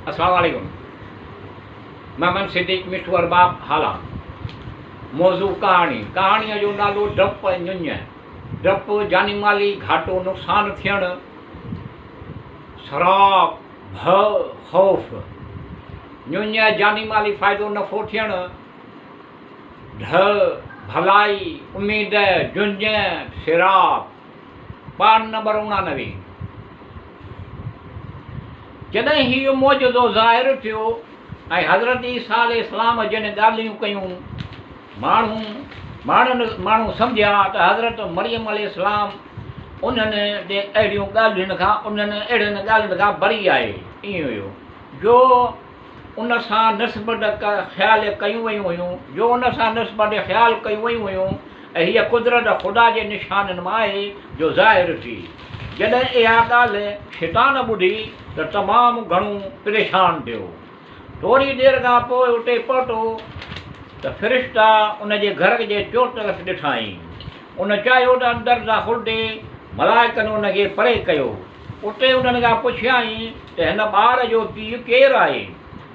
अस्सलाम वालेकुम। मैं सिद्दीक मिठू अरबाब हाला। मौजू कहाणीअ जो नालो डप ऐं ञुञ। डप जानी माली घाटो नुक़सान थियण, शराब भ ख़ौफ़। ञुञ जानी माली फ़ाइदो नफ़ो थियण, ढ भलाई उम्मीद जुंज सिराब। पान नंबर 89। जॾहिं ही मौजज़ो ज़ाहिर थियो ऐं हज़रत ईसा अलैहिस्सलाम जिन ॻाल्हियूं कयूं, माण्हू सम्झिया त हज़रत मरियम अलैहिस्सलाम उन्हनि अहिड़ियूं ॻाल्हियुनि खां बरी आहे। ईअं हुयो जो उन सां निस्बत ख़्यालु कयूं वयूं हुयूं, ऐं हीअ कुदरत ख़ुदा जे निशाननि मां आहे जो ज़ाहिर थी। जॾहिं इहा ॻाल्हि शैतान ॿुधी त तमामु घणो परेशान थियो। थोरी देरि खां पोइ उते पहुतो त फ़रिश्ता उन जे घर जे चो तरफ़ ॾिठाई। उन चाहियो त दरजा खुलंदे, मलाइकनि उनखे परे कयो। उते उन्हनि खां पुछियाई त हिन ॿार जो पीउ केरु आहे?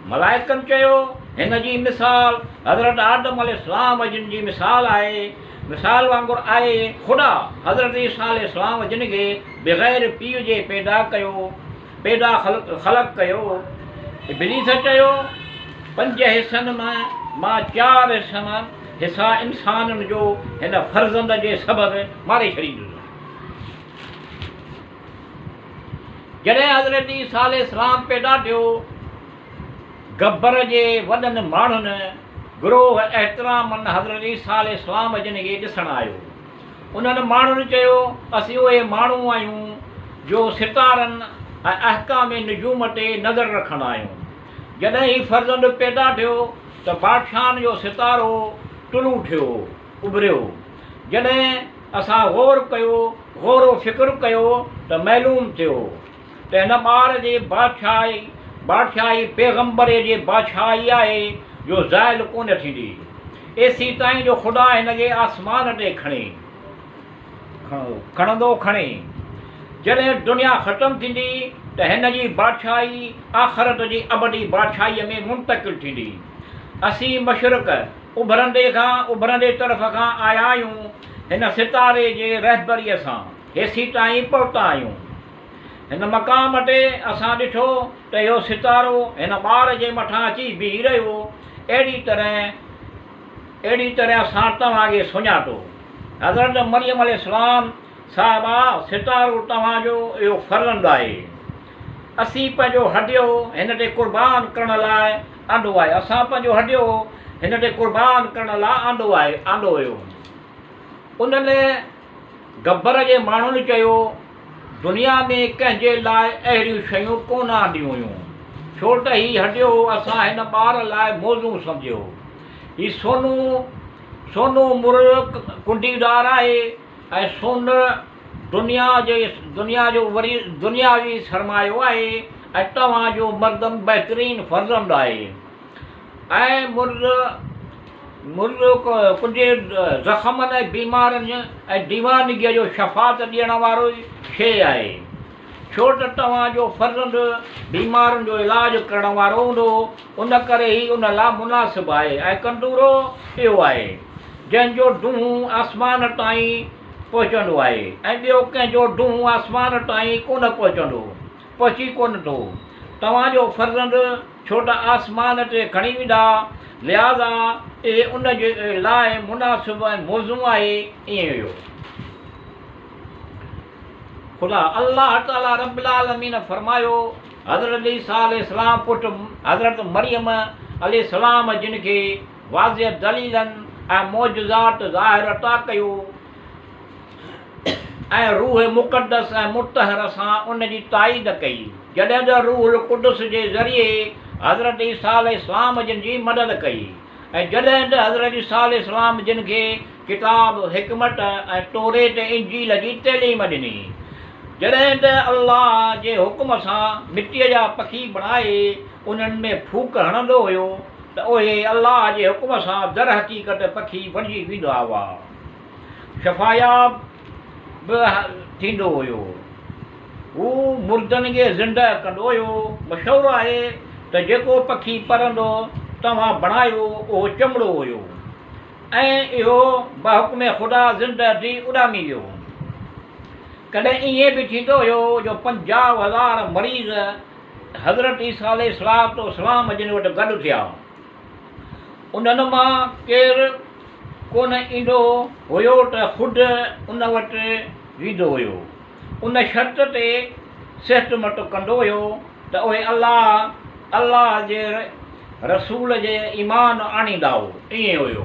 मलाइकनि चयो हिन जी मिसाल हज़रत आदम अलैहिस्सलाम जिन जी मिसाल आहे, मिसाल वांगुरु आहे। ख़ुदा हज़रत ईसा अलैहिस्सलाम जिन खे बग़ैर पीउ जे ख़लक़ कयो। इब्लीस चयो 5 हिसनि मां 4 हिसा इंसाननि जो हिन फ़र्ज़ंद जे सबबु मारे छॾींदुसि। जॾहिं हज़रत ईसा अलैहिस्सलाम पैदा थियो, गब्बर जे वॾनि माण्हुनि गुरोह एहतरामनि हज़रत ईसा अलैहिस्सलाम जिन खे ॾिसणु आयो। उन्हनि माण्हुनि चयो असीं उहे माण्हू आहियूं जो सितारनि ऐं अहकाम निजूम ते नज़र रखंदा आहियूं। जॾहिं ही फ़र्ज़ंद पैदा थियो त बादशाहनि जो सितारो टुलू थियो, उभरियो। जॾहिं असां ग़ौरो फ़िक्रु कयो त मालूम थियो त हिन ॿार जे बादशाही पैगम्बर जे बादशाही आहे जो ज़ाइल कोन थींदी। एसी ताईं जो ख़ुदा हिन खे आसमान ते खणे। जॾहिं दुनिया ख़तमु थींदी त हिन जी बादशाही आख़िरत जी अबदी बादशाहीअ में मुंतक़िल थींदी। असीं मशरिक़ उभरंदे तरफ़ खां आया आहियूं। हिन सितारे जे रहबरीअ सां हेसी ताईं पहुता आहियूं। हिन मक़ाम ते असां ॾिठो त इहो सितारो हिन ॿार जे मथां अची बीह रहियो। अहिड़ी तरह असां तव्हांखे सुञातो। हज़रत मरियम अलैहिस्सलाम साहिबा, सितारो तव्हांजो इहो फ़र्ज़ंद आहे। असीं पंहिंजो हॾियो हिन ते क़ुर्बान करण लाइ आंदो आहे। आंदो हुयो। उन्हनि गब्बर जे माण्हुनि चयो दुनिया में कंहिंजे लाइ अहिड़ियूं शयूं कोन आंदियूं हुयूं, छो त हीउ हॾियो असां हिन ॿार लाइ मौज़ू सम्झियो। हीउ सोनो मुर्ग कुंडीदार आहे ऐं सोन दुनियावी सरमायो आहे ऐं तव्हांजो मर्दम बहितरीन फ़र्ज़ंद आहे। ऐं मुर्ग कुंडे ज़ख़्मनि ऐं बीमारनि ऐं दीवानगीअ जो शफ़ात ॾियण वारो शइ आहे, छो त तव्हांजो फ़र्ज़ंद बीमारनि जो इलाजु करण वारो हूंदो। उन करे ई उन लाइ मुनासिबु आहे। ऐं कंदूरो इहो आहे जंहिंजो ॾूंहुं आसमान ताईं पहुचंदो आहे ऐं ॿियो कंहिंजो ॾूंहुं आसमान ताईं पहुची कोन थो। तव्हांजो फ़र्ज़ंद छो त आसमान ते खणी वेंदा, लिहाज़ा इहे उन जे लाइ मुनासिबु ऐं मौज़ू आहे। ईअं हुयो। ख़ुदा अल्लाह ताला रब्बुल आलमीन फरमायो हज़रत ईसा अलैहिस्सलाम पुटु हज़रत मरियम अलैहिस्सलाम जिन खे वाज़िह दलीलनि ऐं मौजज़ात ज़ाहिर अता कयो ऐं रूह मुक़द्दस ऐं मुतहर सां उन जी ताईद कई। जॾहिं त रूहुल क़ुदुस जे ज़रिए हज़रत ईसा अलैहिस्सलाम जिन जी मदद कई ऐं जॾहिं त हज़रत ईसा अलैहिस्सलाम जिन खे किताब हिकमत ऐं तौरेत इंजील जी तइलीम ॾिनी। जॾहिं त अल्लाह जे हुकुम सां मिटीअ जा पखी बणाए उन्हनि में फूक हणंदो हुयो त उहे अल्लाह जे हुकुम सां दर हक़ीक़त पखी बणिजी वेंदा हुआ। शफ़ायाब बि थींदो हुयो। हू मुर्दनि खे ज़िंदह कंदो हुयो। मशहूरु आहे त त जेको पखी परंदो तव्हां बणायो उहो चमड़ो हुयो ऐं इहो बहुकुम ख़ुदा ज़िंदगी उॾामी वियो। कॾहिं ईअं बि थींदो हुयो जो 50,000 मरीज़ हज़रत ईसा अलैहिस्सलाम जिन वटि गॾु थिया। उन्हनि मां केरु कोन ईंदो हुयो त ख़ुदि उन वटि वेंदो हुयो। उन शर्त ते सिहतमत कंदो हुयो त उहे अल्लाह जे रसूल जे ईमान आणींदा हो। ईअं हुयो।